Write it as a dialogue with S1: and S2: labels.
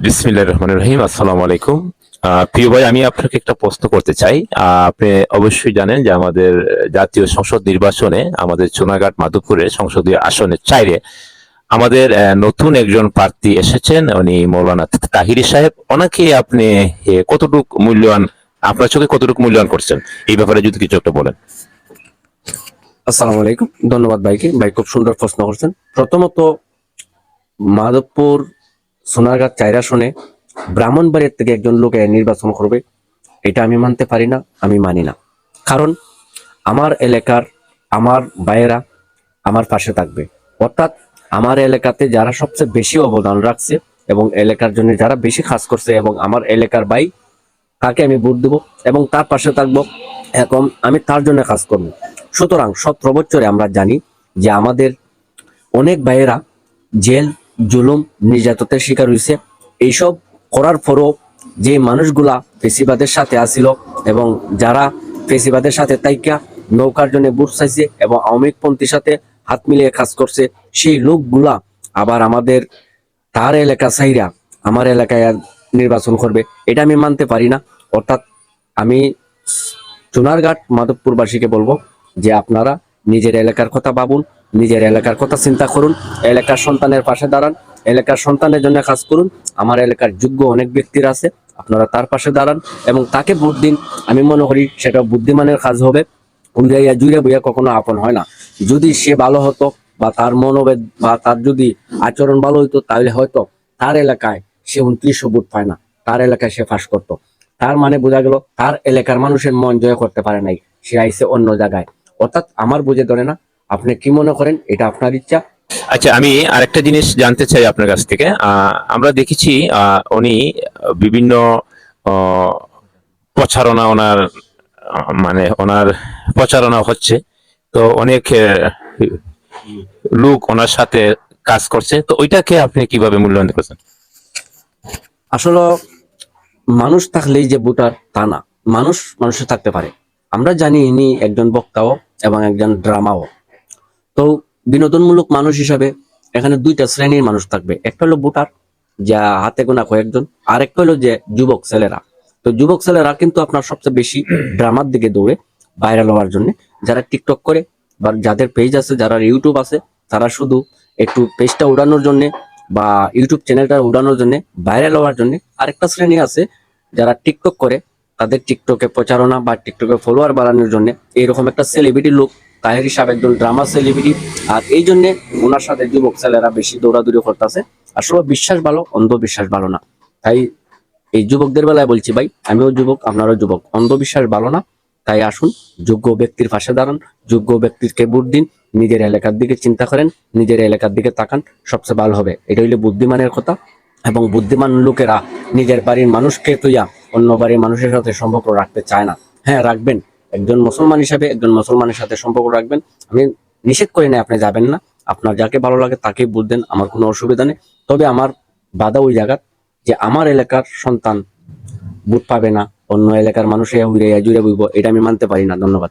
S1: বিসমিল্লাহির রহমানির রহিম। আসসালামু আলাইকুম। প্রিয় ভাই, আমি আপনাকে একটা প্রশ্ন করতে চাই। আপনি অবশ্যই জানেন যে আমাদের জাতীয় সংসদ নির্বাচনে আমাদের চুনারঘাট মাধবপুরের সংসদীয় আসনে 4-এ আমাদের নতুন একজন প্রার্থী এসেছেন, উনি মৌলানা তাহিরি সাহেব। ওনাকে আপনি কতটুকু মূল্যায়ন, আপনার চোখে কতটুকু মূল্যায়ন করছেন, এই ব্যাপারে যদি কিছু একটা বলেন।
S2: আসসালামু আলাইকুম, ধন্যবাদ ভাইকে। ভাই খুব সুন্দর প্রশ্ন করছেন। প্রথমত, মাধবপুর সোনারগাঁ 4 আসনে ব্রাহ্মণবাড়িয়ার থেকে একজন লোক নির্বাচন করবে, এটা আমি মানতে পারি না, আমি মানি না। কারণ আমার এলাকার আমার ভাইয়েরা আমার পাশে থাকবে, অর্থাৎ আমার এলাকাতে যারা সবচেয়ে বেশি অবদান রাখছে এবং এলাকার জন্য যারা বেশি কাজ করছে এবং আমার এলাকার ভাই, তাকে আমি ভোট দেবো এবং তার পাশে থাকবো, এখন আমি তার জন্য কাজ করবো। সুতরাং 17 বছরে আমরা জানি যে আমাদের অনেক ভাইয়েরা জেল, জুলুম, নির্যাতনের শিকার হয়েছে। এইসব করার পরও যে মানুষগুলা ফেসিবাদের সাথে আসিল এবং যারা ফেসিবাদের সাথে তাইকা নৌকার জন্য ভোট চাইছে এবং আওয়ামী লীগপন্থীর সাথে হাত মিলিয়ে কাজ করছে, সেই লোকগুলা আবার আমাদের তার এলাকা চাইরা আমার এলাকায় নির্বাচন করবে, এটা আমি মানতে পারি না। অর্থাৎ আমি চুনারঘাট মাধবপুরবাসীকে বলবো যে আপনারা নিজের এলাকার কথা ভাবুন, নিজের এলাকার কথা চিন্তা করুন, এলাকার সন্তানের পাশে দাঁড়ান, এলাকার সন্তানের জন্য কাজ করুন। আমার এলাকার যোগ্য অনেক ব্যক্তিরা আছে, আপনারা তার পাশে দাঁড়ান এবং তাকে ভোট দিন। আমি মনে করি সেটা বুদ্ধিমানের কাজ হবে। উড়াইয়া জুড়ে বইয়া কখনো আপন হয় না। যদি সে ভালো হতো বা তার মনোবেদ বা তার যদি আচরণ ভালো হইতো, তাহলে হয়তো তার এলাকায় সে 2900 ভোট পায় না, তার এলাকায় সে ফাঁস করতো। তার মানে বোঝা গেল তার এলাকার মানুষের মন জয় করতে পারে নাই, সে আইছে অন্য জায়গায়। অর্থাৎ আমার বুঝে ধরে না। আপনি কি মনে করেন, এটা আপনার ইচ্ছা।
S1: আচ্ছা, আমি আরেকটা জিনিস জানতে চাই আপনার কাছ থেকে। আমরা দেখেছি উনি বিভিন্ন আহ, প্রচারণা ওনার, মানে ওনার প্রচারণা হচ্ছে, তো অনেক লোক ওনার সাথে কাজ করছে, তো ওইটাকে আপনি কিভাবে মূল্যায়ন করছেন?
S2: আসলে মানুষ থাকলেই যে ভোটার তা না, মানুষ মানুষে থাকতে পারে। আমরা জানি ইনি একজন বক্তাও এবং একজন ড্রামাও। তো বিনোদনমূলক মানুষ হিসাবে এখানে 2টা শ্রেণীর মানুষ থাকবে। একটা হলো ভোটার, যা হাতে গোনা কয়েকজন, আর একটা হলো যে যুবক ছেলেরা। তো যুবক ছেলেরা কিন্তু আপনার সবচেয়ে বেশি ড্রামার দিকে দৌড়ে, ভাইরাল হওয়ার জন্য। যারা টিকটক করে বা যাদের পেজ আছে, যারা ইউটিউব আছে, তারা শুধু একটু পেজটা উড়ানোর জন্য বা ইউটিউব চ্যানেলটা উড়ানোর জন্য, ভাইরাল হওয়ার জন্য। আরেকটা শ্রেণী আছে যারা টিকটক করে, তাদের টিকটকে প্রচারণা বা টিকটকে ফলোয়ার বাড়ানোর জন্য। এইরকম একটা সেলিব্রিটি লোক তাহেরি সাহেব একজন ড্রামা সেলিব্রিটি, আর এই জন্যে ওনার সাথে যুবক ছেলেরা বেশি দৌড়াদৌড়ি করতেছে। আসলে বিশ্বাস ভালো, অন্ধবিশ্বাস ভালো না। তাই এই যুবকদের বেলায় বলছি, ভাই আমিও যুবক, আপনারও যুবক, অন্ধবিশ্বাস ভালো না। তাই আসুন, যোগ্য ব্যক্তির পাশে দাঁড়ান, যোগ্য ব্যক্তিকে ভোট দিন, নিজের এলাকার দিকে চিন্তা করেন, নিজের এলাকার দিকে তাকান, সবচেয়ে ভালো হবে। এটা হইলে বুদ্ধিমানের কথা। এবং বুদ্ধিমান লোকেরা নিজের বাড়ির মানুষকে তুইয়া অন্য বাড়ির মানুষের সাথে সম্পর্ক রাখতে চায় না। হ্যাঁ, রাখবেন, একজন মুসলমান হিসাবে একজন মুসলমানের সাথে সম্পর্ক রাখবেন। আমি নিষেধ করি না আপনি যাবেন না, আপনার যাকে ভালো লাগে তাকে ভোট দেন, আমার কোনো অসুবিধা নেই। তবে আমার বাধা ওই জায়গা যে আমার এলাকার সন্তান ভোট পাবে না, অন্য এলাকার মানুষে উড়ে জুড়ে বুঝবো, এটা আমি মানতে পারি না। ধন্যবাদ।